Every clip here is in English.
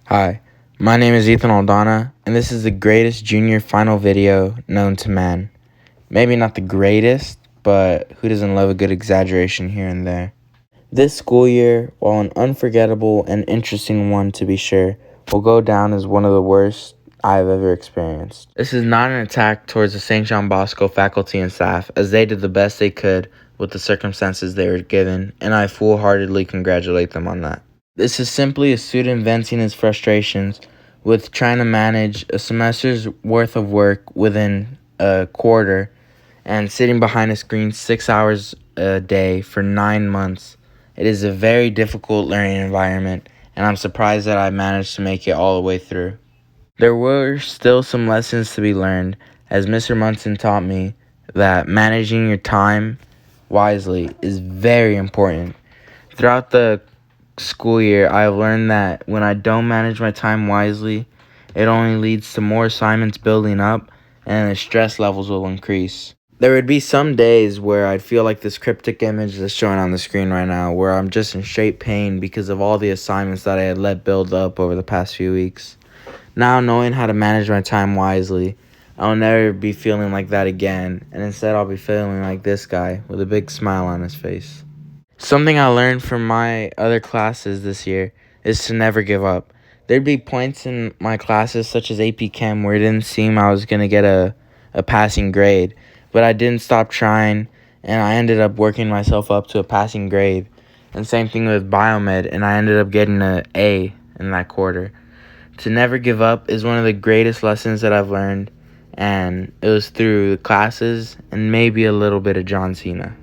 Hi, my name is Ethan Aldana, and this is the greatest junior final video known to man. Maybe not the greatest, but who doesn't love a good exaggeration here and there? This school year, while an unforgettable and interesting one to be sure, will go down as one of the worst I've ever experienced. This is not an attack towards the St. John Bosco faculty and staff, as they did the best they could with the circumstances they were given, and I full-heartedly congratulate them on that. This is simply a student venting his frustrations with trying to manage a semester's worth of work within a quarter and sitting behind a screen 6 hours a day for 9 months. It is a very difficult learning environment, and I'm surprised that I managed to make it all the way through. There were still some lessons to be learned, as Mr. Munson taught me that managing your time wisely is very important. Throughout the school year, I have learned that when I don't manage my time wisely, it only leads to more assignments building up and the stress levels will increase. There would be some days where I'd feel like this cryptic image that's showing on the screen right now, where I'm just in straight pain because of all the assignments that I had let build up over the past few weeks. Now, knowing how to manage my time wisely, I'll never be feeling like that again, and instead I'll be feeling like this guy with a big smile on his face. Something I learned from my other classes this year is to never give up. There'd be points in my classes, such as AP Chem, where it didn't seem I was going to get a passing grade, but I didn't stop trying, and I ended up working myself up to a passing grade. And same thing with Biomed, and I ended up getting an A in that quarter. To never give up is one of the greatest lessons that I've learned, and it was through the classes and maybe a little bit of John Cena.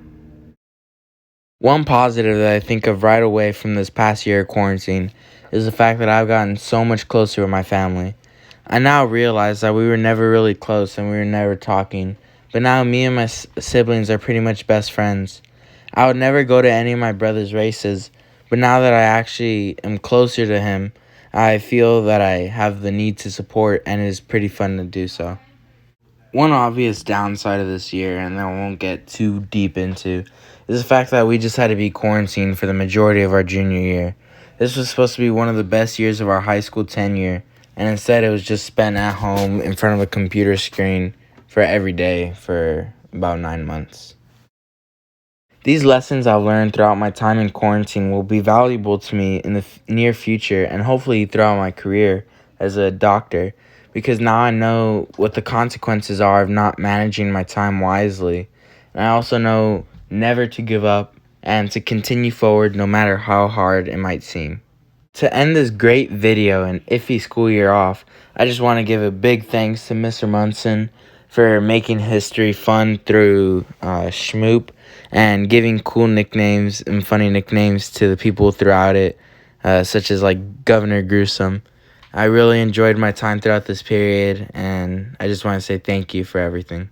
One positive that I think of right away from this past year of quarantine is the fact that I've gotten so much closer with my family. I now realize that we were never really close and we were never talking, but now me and my siblings are pretty much best friends. I would never go to any of my brother's races, but now that I actually am closer to him, I feel that I have the need to support, and it is pretty fun to do so. One obvious downside of this year, and that I won't get too deep into, is the fact that we just had to be quarantined for the majority of our junior year. This was supposed to be one of the best years of our high school tenure, and instead it was just spent at home in front of a computer screen for every day for about 9 months. These lessons I've learned throughout my time in quarantine will be valuable to me in the near future and hopefully throughout my career as a doctor, because now I know what the consequences are of not managing my time wisely. And I also know never to give up and to continue forward no matter how hard it might seem. To end this great video and iffy school year off, I just want to give a big thanks to Mr. Munson for making history fun through Schmoop and giving cool nicknames and funny nicknames to the people throughout it, such as like Governor Gruesome. I really enjoyed my time throughout this period, and I just want to say thank you for everything.